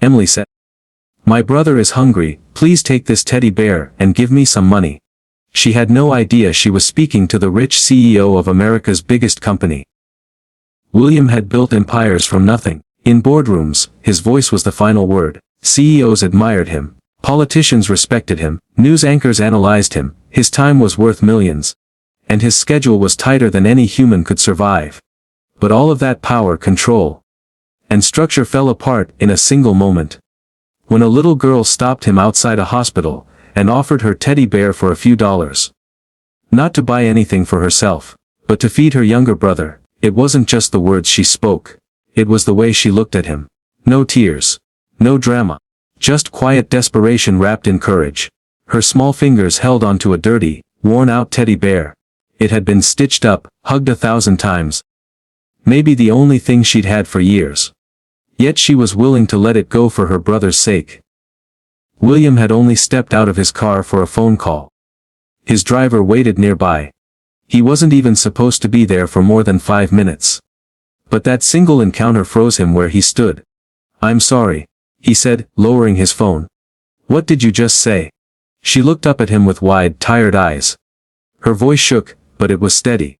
Emily said. My brother is hungry, please take this teddy bear and give me some money. She had no idea she was speaking to the rich CEO of America's biggest company. William had built empires from nothing. In boardrooms, his voice was the final word. CEOs admired him. Politicians respected him. News anchors analyzed him. His time was worth millions. And his schedule was tighter than any human could survive. But all of that power, control, and structure fell apart in a single moment. When a little girl stopped him outside a hospital, and offered her teddy bear for a few dollars. Not to buy anything for herself, but to feed her younger brother, it wasn't just the words she spoke. It was the way she looked at him. No tears. No drama. Just quiet desperation wrapped in courage. Her small fingers held onto a dirty, worn-out teddy bear. It had been stitched up, hugged 1,000 times. Maybe the only thing she'd had for years. Yet she was willing to let it go for her brother's sake. William had only stepped out of his car for a phone call. His driver waited nearby. He wasn't even supposed to be there for more than 5 minutes. But that single encounter froze him where he stood. I'm sorry, he said, lowering his phone. What did you just say? She looked up at him with wide, tired eyes. Her voice shook, but it was steady.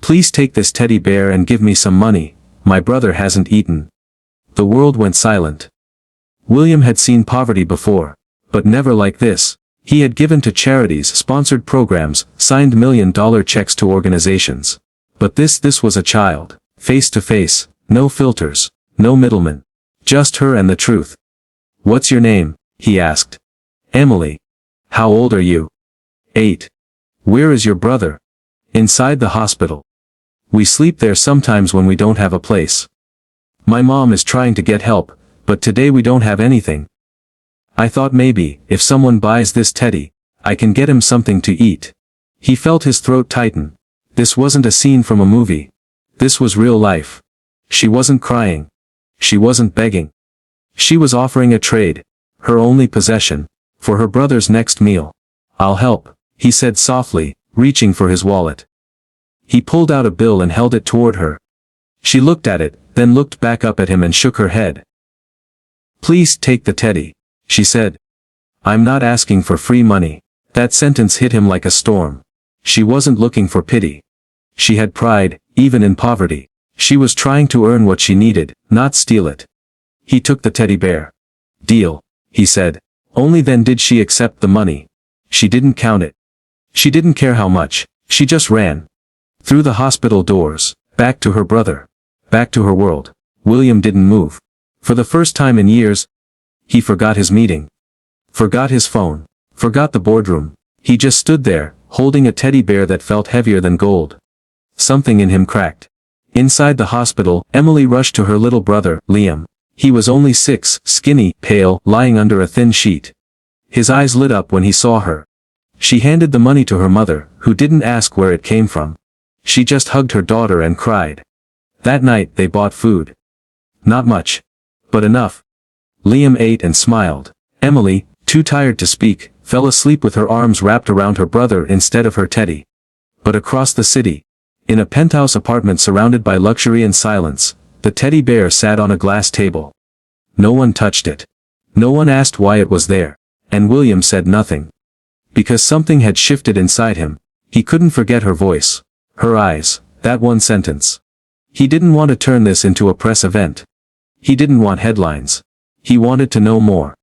Please take this teddy bear and give me some money, my brother hasn't eaten. The world went silent. William had seen poverty before, but never like this. He had given to charities, sponsored programs, signed $1 million checks to organizations. But this was a child, face to face, no filters, no middlemen. Just her and the truth. What's your name? He asked. Emily. How old are you? 8. Where is your brother? Inside the hospital. We sleep there sometimes when we don't have a place. My mom is trying to get help, but today we don't have anything. I thought maybe, if someone buys this teddy, I can get him something to eat. He felt his throat tighten. This wasn't a scene from a movie. This was real life. She wasn't crying. She wasn't begging. She was offering a trade, her only possession, for her brother's next meal. I'll help, he said softly, reaching for his wallet. He pulled out a bill and held it toward her. She looked at it, then looked back up at him and shook her head. Please take the teddy, she said. I'm not asking for free money. That sentence hit him like a storm. She wasn't looking for pity. She had pride, even in poverty. She was trying to earn what she needed, not steal it. He took the teddy bear. Deal, he said. Only then did she accept the money. She didn't count it. She didn't care how much, she just ran. Through the hospital doors, back to her brother. Back to her world. William didn't move. For the first time in years, he forgot his meeting. Forgot his phone. Forgot the boardroom. He just stood there, holding a teddy bear that felt heavier than gold. Something in him cracked. Inside the hospital, Emily rushed to her little brother, Liam. He was only 6, skinny, pale, lying under a thin sheet. His eyes lit up when he saw her. She handed the money to her mother, who didn't ask where it came from. She just hugged her daughter and cried. That night they bought food. Not much. But enough. Liam ate and smiled. Emily, too tired to speak, fell asleep with her arms wrapped around her brother instead of her teddy. But across the city, in a penthouse apartment surrounded by luxury and silence, the teddy bear sat on a glass table. No one touched it. No one asked why it was there. And William said nothing. Because something had shifted inside him. He couldn't forget her voice. Her eyes. That one sentence. He didn't want to turn this into a press event. He didn't want headlines. He wanted to know more.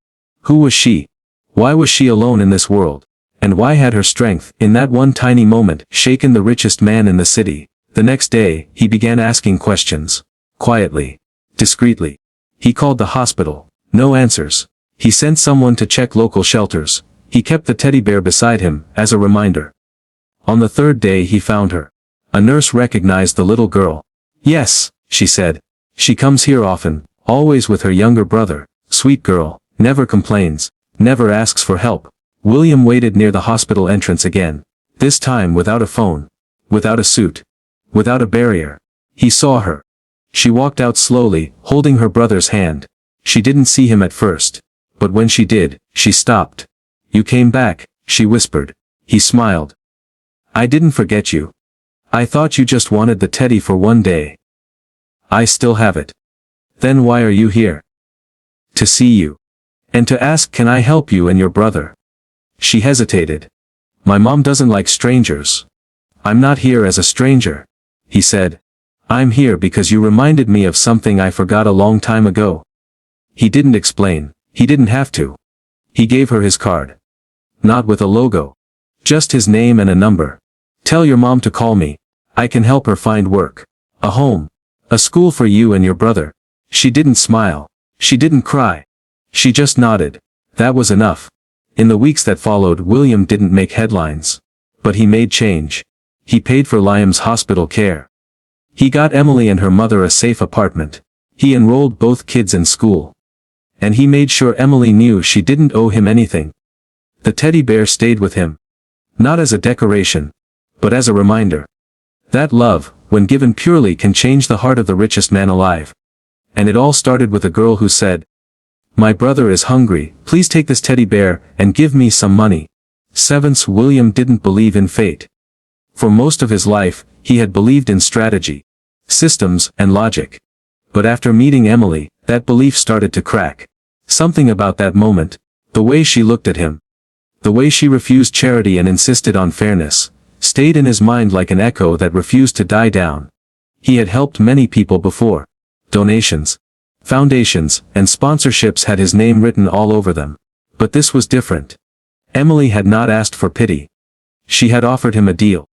Who was she? Why was she alone in this world? And why had her strength, in that one tiny moment, shaken the richest man in the city? The next day, he began asking questions. Quietly. Discreetly. He called the hospital. No answers. He sent someone to check local shelters. He kept the teddy bear beside him, as a reminder. On the 3rd day he found her. A nurse recognized the little girl. Yes, she said. She comes here often, always with her younger brother. Sweet girl, never complains, never asks for help. William waited near the hospital entrance again. This time without a phone. Without a suit. Without a barrier. He saw her. She walked out slowly, holding her brother's hand. She didn't see him at first. But when she did, she stopped. You came back, she whispered. He smiled. I didn't forget you. I thought you just wanted the teddy for one day. I still have it. Then why are you here? To see you. And to ask, can I help you and your brother? She hesitated. My mom doesn't like strangers. I'm not here as a stranger, he said. I'm here because you reminded me of something I forgot a long time ago. He didn't explain, he didn't have to. He gave her his card. Not with a logo. Just his name and a number. Tell your mom to call me. I can help her find work. A home. A school for you and your brother. She didn't smile. She didn't cry. She just nodded. That was enough. In the weeks that followed, William didn't make headlines. But he made change. He paid for Liam's hospital care. He got Emily and her mother a safe apartment. He enrolled both kids in school. And he made sure Emily knew she didn't owe him anything. The teddy bear stayed with him. Not as a decoration, but as a reminder. That love, when given purely, can change the heart of the richest man alive. And it all started with a girl who said, "My brother is hungry, please take this teddy bear, and give me some money." Sevenths, William didn't believe in fate. For most of his life, he had believed in strategy, systems, and logic. But after meeting Emily, that belief started to crack. Something about that moment, the way she looked at him, the way she refused charity and insisted on fairness, stayed in his mind like an echo that refused to die down. He had helped many people before. Donations, foundations, and sponsorships had his name written all over them. But this was different. Emily had not asked for pity. She had offered him a deal.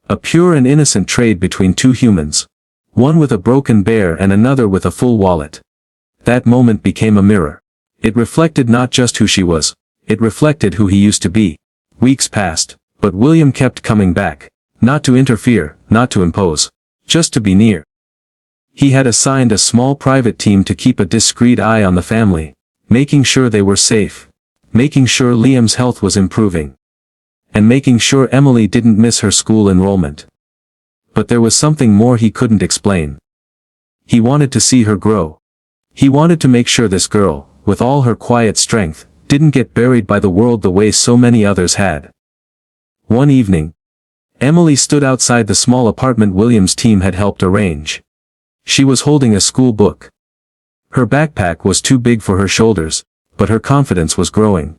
A pure and innocent trade between two humans. One with a broken bear and another with a full wallet. That moment became a mirror. It reflected not just who she was, it reflected who he used to be. Weeks passed, but William kept coming back. Not to interfere, not to impose. Just to be near. He had assigned a small private team to keep a discreet eye on the family, making sure they were safe, making sure Liam's health was improving, and making sure Emily didn't miss her school enrollment. But there was something more he couldn't explain. He wanted to see her grow. He wanted to make sure this girl, with all her quiet strength, didn't get buried by the world the way so many others had. One evening, Emily stood outside the small apartment William's team had helped arrange. She was holding a school book. Her backpack was too big for her shoulders, but her confidence was growing.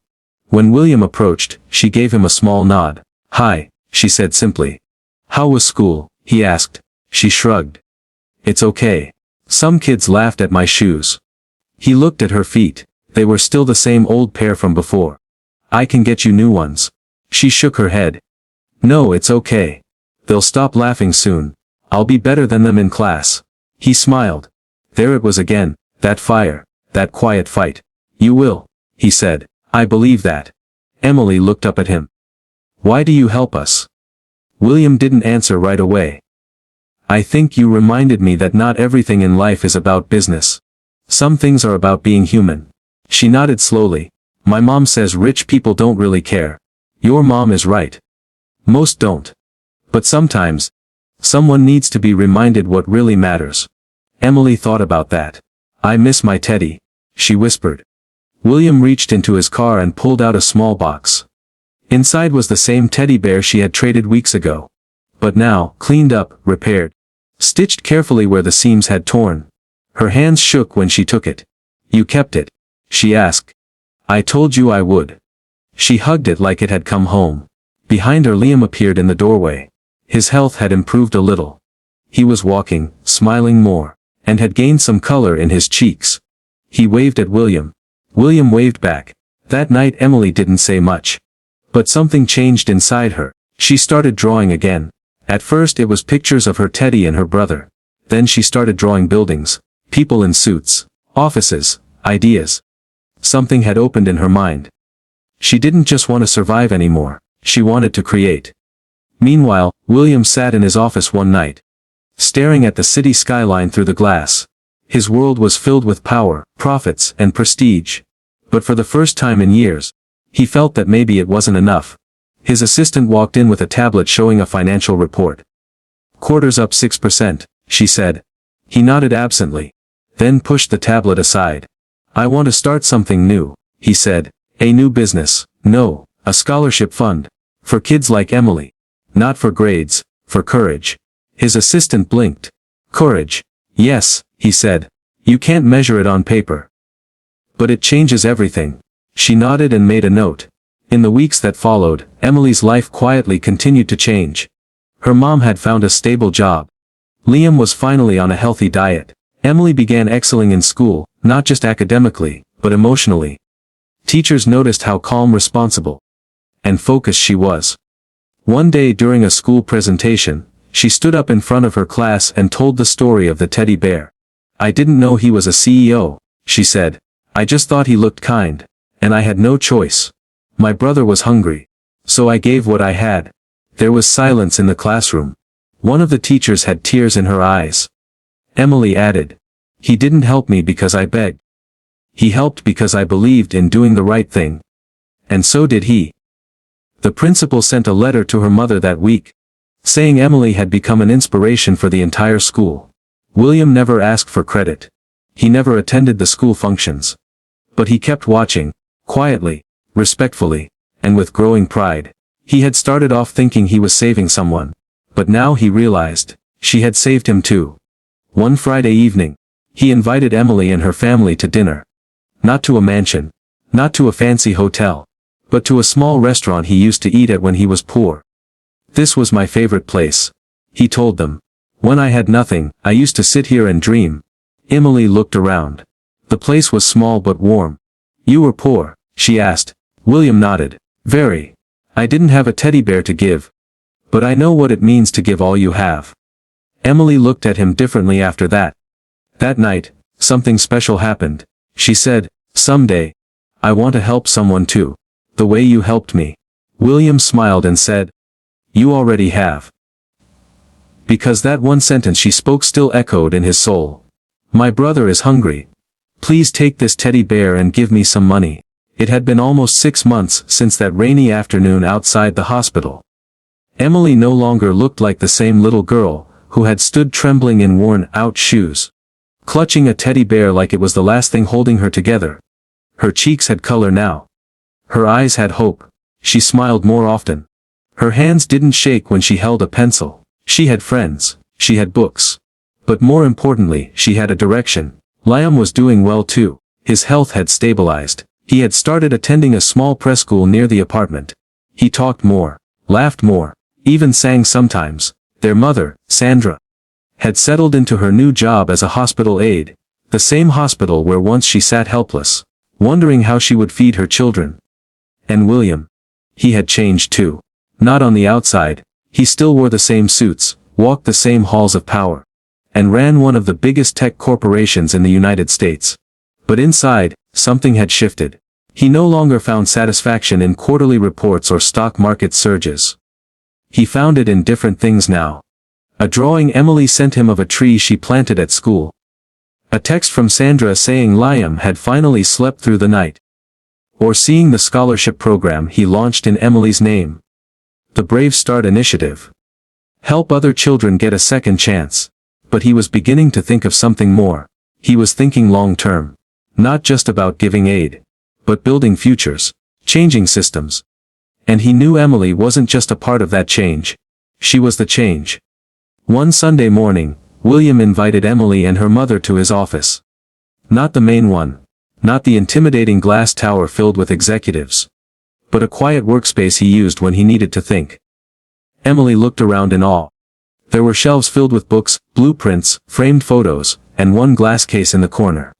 When William approached, she gave him a small nod. "Hi," she said simply. "How was school?" he asked. She shrugged. "It's okay. Some kids laughed at my shoes." He looked at her feet. They were still the same old pair from before. "I can get you new ones." She shook her head. "No, it's okay. They'll stop laughing soon. I'll be better than them in class." He smiled. There it was again, that fire, that quiet fight. "You will," he said. "I believe that." Emily looked up at him. "Why do you help us?" William didn't answer right away. "I think you reminded me that not everything in life is about business. Some things are about being human." She nodded slowly. "My mom says rich people don't really care. Your mom is right. Most don't. But sometimes, someone needs to be reminded what really matters." Emily thought about that. "I miss my teddy," she whispered. William reached into his car and pulled out a small box. Inside was the same teddy bear she had traded weeks ago. But now, cleaned up, repaired. Stitched carefully where the seams had torn. Her hands shook when she took it. "You kept it?" she asked. "I told you I would." She hugged it like it had come home. Behind her, Liam appeared in the doorway. His health had improved a little. He was walking, smiling more, and had gained some color in his cheeks. He waved at William. William waved back. That night Emily didn't say much. But something changed inside her. She started drawing again. At first it was pictures of her teddy and her brother. Then she started drawing buildings, people in suits, offices, ideas. Something had opened in her mind. She didn't just want to survive anymore. She wanted to create. Meanwhile, William sat in his office one night, staring at the city skyline through the glass. His world was filled with power, profits, and prestige. But for the first time in years, he felt that maybe it wasn't enough. His assistant walked in with a tablet showing a financial report. "Quarters up 6%, she said. He nodded absently, then pushed the tablet aside. "I want to start something new," he said. "A new business. No, a scholarship fund. For kids like Emily. Not for grades, for courage." His assistant blinked. "Courage. Yes," he said. "You can't measure it on paper. But it changes everything. She nodded and made a note. In the weeks that followed, Emily's life quietly continued to change. Her mom had found a stable job. Liam was finally on a healthy diet. Emily began excelling in school, not just academically, but emotionally. Teachers noticed how calm, responsible, and focused she was. One day during a school presentation, she stood up in front of her class and told the story of the teddy bear. "I didn't know he was a CEO," she said. "I just thought he looked kind, and I had no choice. My brother was hungry, so I gave what I had." There was silence in the classroom. One of the teachers had tears in her eyes. Emily added, "He didn't help me because I begged. He helped because I believed in doing the right thing. And so did he." The principal sent a letter to her mother that week, saying Emily had become an inspiration for the entire school. William never asked for credit. He never attended the school functions. But he kept watching, quietly, respectfully, and with growing pride. He had started off thinking he was saving someone, but now he realized, she had saved him too. One Friday evening, he invited Emily and her family to dinner. Not to a mansion, not to a fancy hotel, but to a small restaurant he used to eat at when he was poor. "This was my favorite place," he told them. "When I had nothing, I used to sit here and dream." Emily looked around. The place was small but warm. "You were poor?" she asked. William nodded. "Very. I didn't have a teddy bear to give. But I know what it means to give all you have." Emily looked at him differently after that. That night, something special happened. She said, "Someday, I want to help someone too. The way you helped me." William smiled and said, "You already have." Because that one sentence she spoke still echoed in his soul. "My brother is hungry. Please take this teddy bear and give me some money." It had been almost 6 months since that rainy afternoon outside the hospital. Emily no longer looked like the same little girl, who had stood trembling in worn-out shoes, clutching a teddy bear like it was the last thing holding her together. Her cheeks had color now. Her eyes had hope. She smiled more often. Her hands didn't shake when she held a pencil. She had friends. She had books. But more importantly, she had a direction. Liam was doing well too. His health had stabilized. He had started attending a small preschool near the apartment. He talked more, laughed more, even sang sometimes. Their mother, Sandra, had settled into her new job as a hospital aide, the same hospital where once she sat helpless, wondering how she would feed her children. And William. He had changed too. Not on the outside, he still wore the same suits, walked the same halls of power, and ran one of the biggest tech corporations in the United States. But inside, something had shifted. He no longer found satisfaction in quarterly reports or stock market surges. He found it in different things now. A drawing Emily sent him of a tree she planted at school. A text from Sandra saying Liam had finally slept through the night. Or seeing the scholarship program he launched in Emily's name. The Brave Start Initiative. Help other children get a second chance. But he was beginning to think of something more. He was thinking long-term. Not just about giving aid, but building futures, changing systems. And he knew Emily wasn't just a part of that change. She was the change. One Sunday morning, William invited Emily and her mother to his office. Not the main one. Not the intimidating glass tower filled with executives. But a quiet workspace he used when he needed to think. Emily looked around in awe. There were shelves filled with books, blueprints, framed photos, and one glass case in the corner.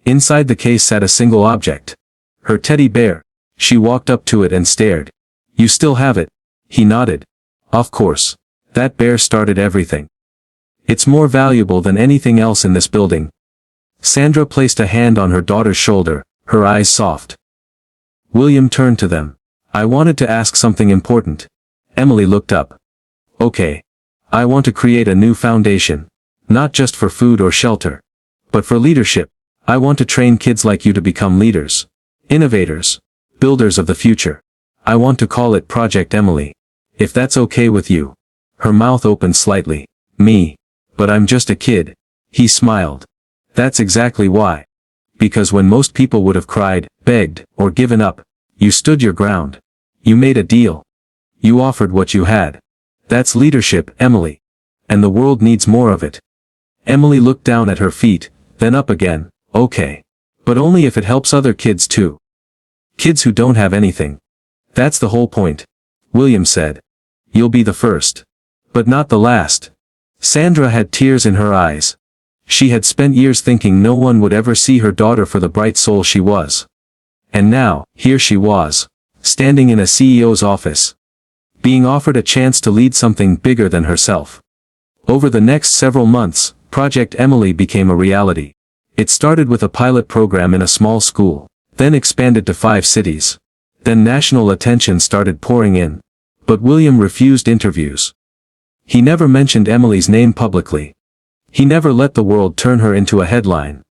Inside the case sat a single object. Her teddy bear. She walked up to it and stared. "You still have it?" He nodded. "Of course. That bear started everything. It's more valuable than anything else in this building." Sandra placed a hand on her daughter's shoulder, her eyes soft. William turned to them. "I wanted to ask something important." Emily looked up. "Okay. I want to create a new foundation. Not just for food or shelter, but for leadership. I want to train kids like you to become leaders, innovators, builders of the future. I want to call it Project Emily. If that's okay with you." Her mouth opened slightly. "Me? But I'm just a kid." He smiled. "That's exactly why. Because when most people would have cried, begged, or given up, you stood your ground. You made a deal. You offered what you had. That's leadership, Emily. And the world needs more of it." Emily looked down at her feet, then up again. "Okay. But only if it helps other kids too. Kids who don't have anything. That's the whole point. William said. You'll be the first. But not the last. Sandra had tears in her eyes. She had spent years thinking no one would ever see her daughter for the bright soul she was. And now, here she was, standing in a CEO's office, being offered a chance to lead something bigger than herself. Over the next several months, Project Emily became a reality. It started with a pilot program in a small school, then expanded to 5 cities. Then national attention started pouring in. But William refused interviews. He never mentioned Emily's name publicly. He never let the world turn her into a headline.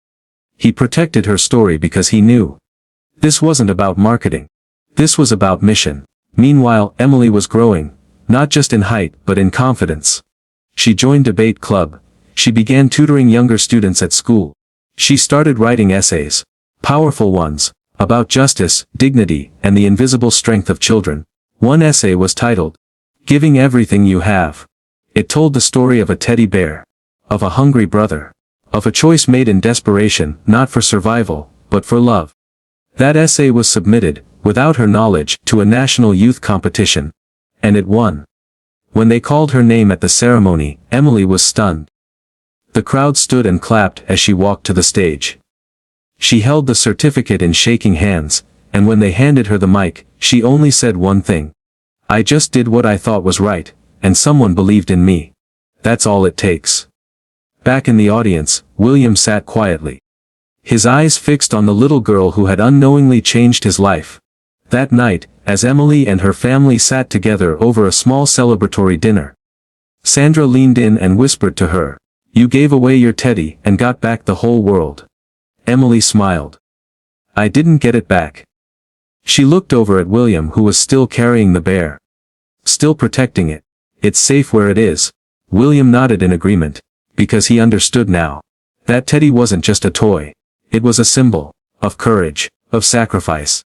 He protected her story because he knew. This wasn't about marketing. This was about mission. Meanwhile, Emily was growing, not just in height but in confidence. She joined debate club. She began tutoring younger students at school. She started writing essays, powerful ones, about justice, dignity, and the invisible strength of children. One essay was titled, "Giving Everything You Have." It told the story of a teddy bear, of a hungry brother, of a choice made in desperation, not for survival, but for love. That essay was submitted, without her knowledge, to a national youth competition. And it won. When they called her name at the ceremony, Emily was stunned. The crowd stood and clapped as she walked to the stage. She held the certificate in shaking hands, and when they handed her the mic, she only said one thing. "I just did what I thought was right, and someone believed in me. That's all it takes." Back in the audience, William sat quietly. His eyes fixed on the little girl who had unknowingly changed his life. That night, as Emily and her family sat together over a small celebratory dinner, Sandra leaned in and whispered to her, "You gave away your teddy and got back the whole world." Emily smiled. "I didn't get it back." She looked over at William, who was still carrying the bear. "Still protecting it. It's safe where it is." William nodded in agreement, because he understood now. That teddy wasn't just a toy. It was a symbol of courage, of sacrifice,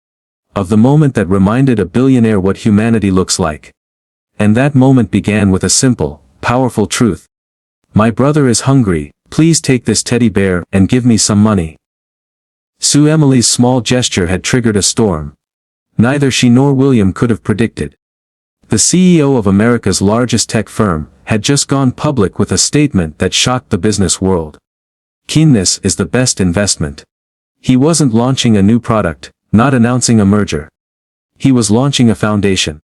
of the moment that reminded a billionaire what humanity looks like. And that moment began with a simple, powerful truth. "My brother is hungry, please take this teddy bear and give me some money." Sue Emily's small gesture had triggered a storm. Neither she nor William could have predicted. The CEO of America's largest tech firm had just gone public with a statement that shocked the business world. Keenness is the best investment. He wasn't launching a new product, not announcing a merger. He was launching a foundation.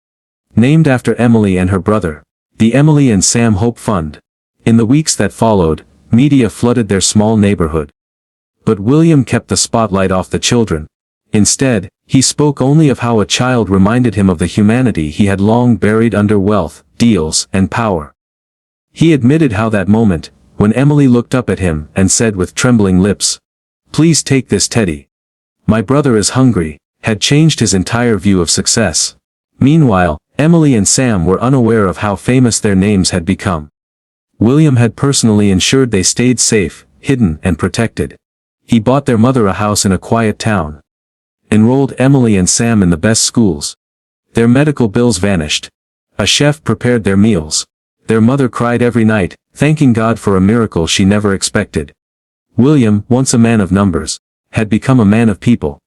Named after Emily and her brother, the Emily and Sam Hope Fund. In the weeks that followed, media flooded their small neighborhood. But William kept the spotlight off the children. Instead, he spoke only of how a child reminded him of the humanity he had long buried under wealth, deals, and power. He admitted how that moment, when Emily looked up at him and said with trembling lips, "Please take this teddy. My brother is hungry," had changed his entire view of success. Meanwhile, Emily and Sam were unaware of how famous their names had become. William had personally ensured they stayed safe, hidden, and protected. He bought their mother a house in a quiet town. Enrolled Emily and Sam in the best schools. Their medical bills vanished. A chef prepared their meals. Their mother cried every night, thanking God for a miracle she never expected. William, once a man of numbers, had become a man of people.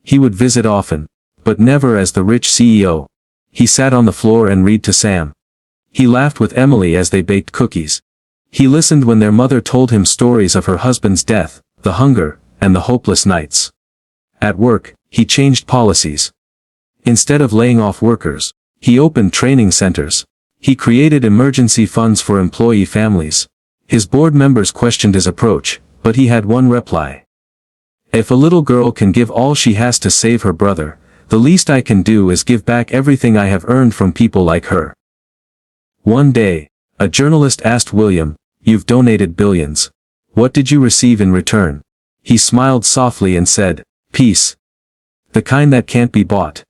He would visit often, but never as the rich CEO. He sat on the floor and read to Sam. He laughed with Emily as they baked cookies. He listened when their mother told him stories of her husband's death, the hunger, and the hopeless nights. At work, he changed policies. Instead of laying off workers, he opened training centers. He created emergency funds for employee families. His board members questioned his approach, but he had one reply. "If a little girl can give all she has to save her brother, the least I can do is give back everything I have earned from people like her." One day, a journalist asked William, "You've donated billions. What did you receive in return?" He smiled softly and said, "Peace. The kind that can't be bought."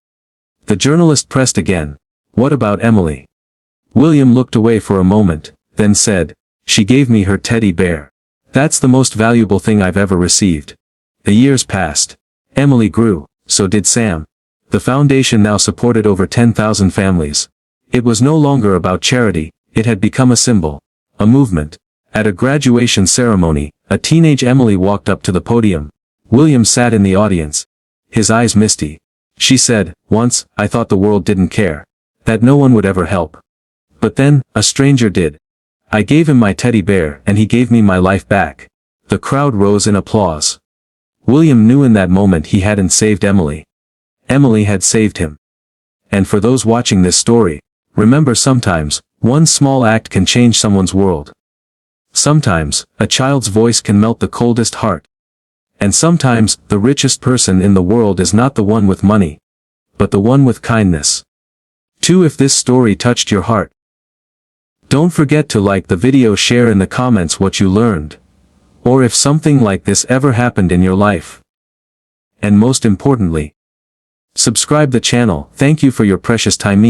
The journalist pressed again, "What about Emily?" William looked away for a moment, then said, "She gave me her teddy bear. That's the most valuable thing I've ever received." The years passed. Emily grew, so did Sam. The foundation now supported over 10,000 families. It was no longer about charity, it had become a symbol, a movement. At a graduation ceremony, a teenage Emily walked up to the podium. William sat in the audience, his eyes misty. She said, once, I thought the world didn't care. That no one would ever help. But then, a stranger did. I gave him my teddy bear and he gave me my life back. The crowd rose in applause. William knew in that moment he hadn't saved Emily. Emily had saved him. And for those watching this story, remember sometimes, one small act can change someone's world. Sometimes, a child's voice can melt the coldest heart. And sometimes, the richest person in the world is not the one with money, but the one with kindness. 2. If this story touched your heart, don't forget to like the video, share in the comments what you learned, or if something like this ever happened in your life. And most importantly, subscribe the channel. Thank you for your precious time.